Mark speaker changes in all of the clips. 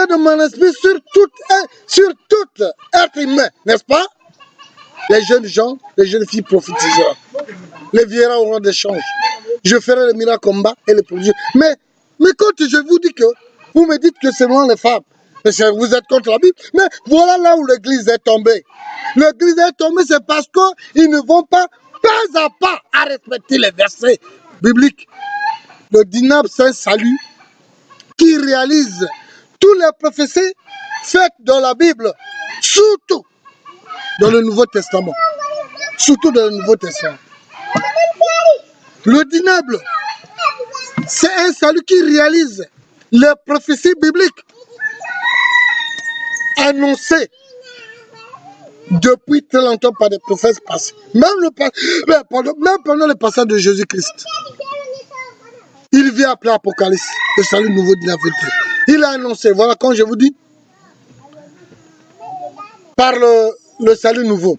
Speaker 1: donner de mon esprit sur tout être humain, n'est-ce pas? Les jeunes gens, les jeunes filles prophétiseront. Les vieillards auront des changes. Je ferai le miracle combat et les prodiges. Mais quand je vous dis que, vous me dites que c'est moi les femmes, vous êtes contre la Bible, mais voilà là où l'église est tombée. L'église est tombée, c'est parce qu'ils ne vont pas à pas à respecter les versets bibliques. Le dynamisme, c'est un salut qui réalise toutes les prophéties faites dans la Bible, surtout dans le Nouveau Testament. Surtout dans le Nouveau Testament. Le dynamisme, c'est un salut qui réalise les prophéties bibliques annoncées depuis très longtemps par des prophètes passés. Même pendant le passage de Jésus-Christ. Il vient après l'Apocalypse, le salut nouveau de la vérité. Il a annoncé, voilà, quand je vous dis, par le salut nouveau.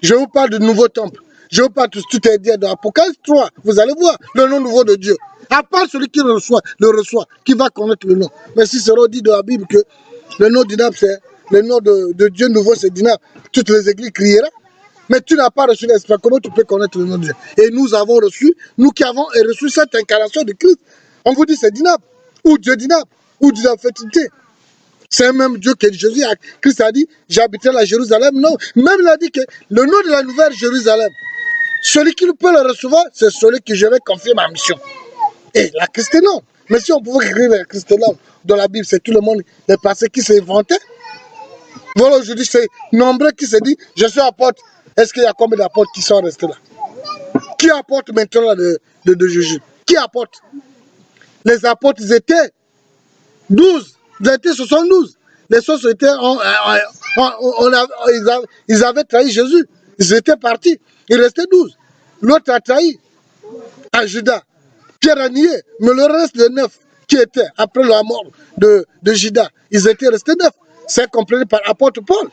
Speaker 1: Je vous parle du nouveau temple. Je vous parle de tout est dit dans l'Apocalypse 3. Vous allez voir le nom nouveau de Dieu. À part celui qui le reçoit, qui va connaître le nom. Mais si c'est dit dans la Bible que le nom d'Inab, c'est le nom de Dieu nouveau, c'est d'Inab, toutes les églises crieront. Mais tu n'as pas reçu l'Esprit, comment tu peux connaître le nom de Dieu? Et nous avons reçu, nous qui avons reçu cette incarnation de Christ, on vous dit c'est Dinab, ou Dieu Dinab, ou Dieu la fertilité. C'est même Dieu que Jésus, Christ a dit, j'habiterai à Jérusalem. Non, même il a dit que le nom de la nouvelle Jérusalem, celui qui peut le recevoir, c'est celui que je vais confier ma mission. Et la Christ est non. Mais si on pouvait écrire la Christ est non dans la Bible, c'est tout le monde, les passés qui s'est inventé. Voilà, aujourd'hui, c'est nombreux qui se disent, je suis apôtre. Est-ce qu'il y a combien d'apôtres qui sont restés là? Qui apporte maintenant de Jésus? Qui apporte? Les apôtres, ils étaient 12. Ils étaient 72. Les autres étaient, ils avaient trahi Jésus. Ils étaient partis. Il restait 12. L'autre a trahi à Judas. Pierre a nié. Mais le reste de 9 qui étaient après la mort de Judas, ils étaient restés 9. C'est complété par l'apôtre Paul.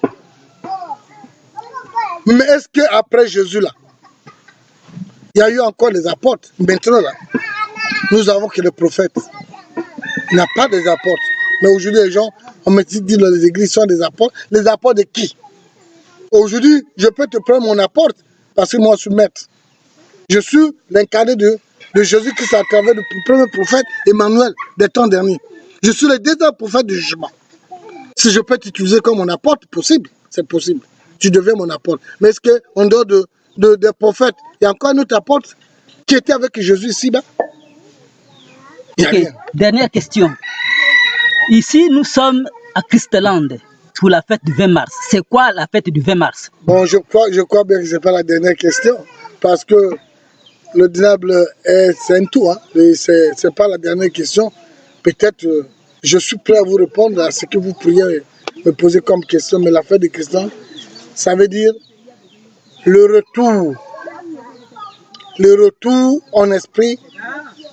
Speaker 1: Mais est-ce qu'après Jésus, là, il y a eu encore les apôtres? Maintenant, là, nous avons que les prophètes. Il n'y a pas des apôtres. Mais aujourd'hui, les gens, on me dit dans les églises, sont des apôtres. Les apôtres de qui? Aujourd'hui, je peux te prendre mon apôtre parce que moi, je suis maître. Je suis l'incarné de Jésus-Christ à travers le premier prophète Emmanuel des temps derniers. Je suis le deuxième prophète du jugement. Si je peux t'utiliser comme mon apôtre, possible, c'est possible. Tu deviens mon apôtre. Mais est-ce qu'en dehors des prophètes, il y a encore un autre apôtre qui était avec Jésus ici-bas?
Speaker 2: Okay. Dernière question. Ici, nous sommes à Christeland pour la fête du 20 mars. C'est quoi la fête du 20 mars? Bon,
Speaker 1: je crois bien que ce n'est pas la dernière question. Parce que le diable, c'est un tout. Hein. Ce n'est pas la dernière question. Peut-être, je suis prêt à vous répondre à ce que vous pourriez me poser comme question. Mais la fête de Christeland, ça veut dire le retour en esprit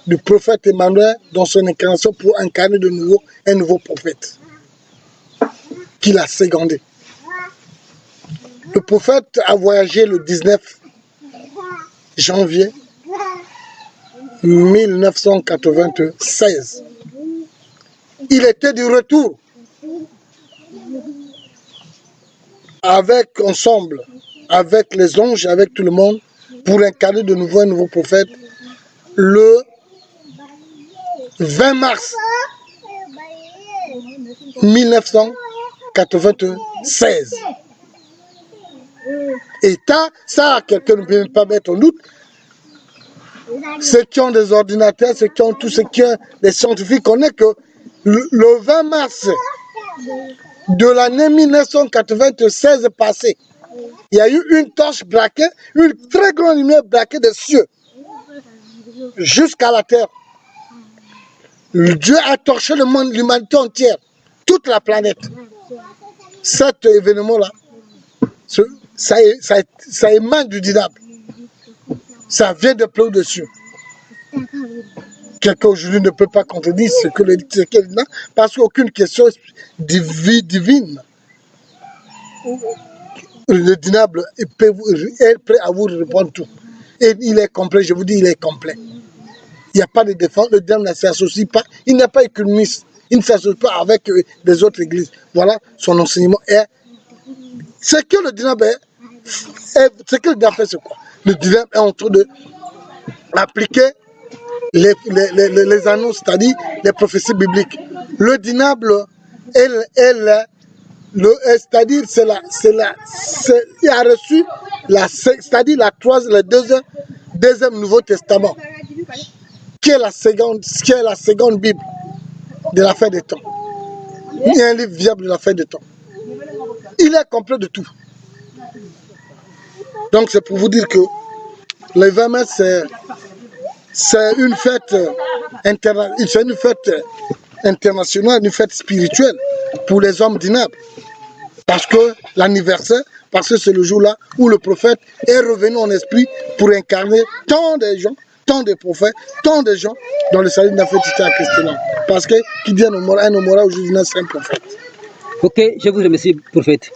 Speaker 1: du prophète Emmanuel dans son incarnation pour incarner de nouveau un nouveau prophète qu'il a secondé. Le prophète a voyagé le 19 janvier 1996. Il était du retour ensemble, avec les anges, avec tout le monde, pour incarner de nouveau un nouveau prophète le 20 mars 1996. Et ça, quelqu'un ne peut même pas mettre en doute. Ceux qui ont des ordinateurs, ceux qui ont tout ce qui est des scientifiques, connaissent que le 20 mars de l'année 1996 passée, il y a eu une torche braquée, une très grande lumière braquée des cieux jusqu'à la terre. Dieu a torché le monde, l'humanité entière, toute la planète. Cet événement-là, ça émane du diable. Ça vient de plus au-dessus. Quelqu'un aujourd'hui ne peut pas contredire ce que le dit, parce qu'aucune question divine. Le diable est prêt à vous répondre tout. Et il est complet, je vous dis, il est complet. Il n'y a pas de défense, le diable ne s'associe pas, il n'est pas économiste, il ne s'associe pas avec les autres églises. Voilà son enseignement. Et ce que le diable fait, c'est quoi? Le diable est en train d'appliquer les annonces, c'est-à-dire les prophéties bibliques. Le diable, c'est-à-dire, il a reçu c'est-à-dire le deuxième Nouveau Testament, qui est la seconde Bible de la fin des temps. Il y a un livre viable de la fin des temps. Il est complet de tout. Donc c'est pour vous dire que le 20 mai, c'est une fête internationale, une fête spirituelle pour les hommes du Naples. Parce que l'anniversaire, parce que c'est le jour-là où le prophète est revenu en esprit pour incarner tant de gens, tant de prophètes, tant de gens dans le salut de la fête à Christ. Parce que qui dit un homora aujourd'hui c'est un prophète.
Speaker 2: Ok, je vous remercie, prophète.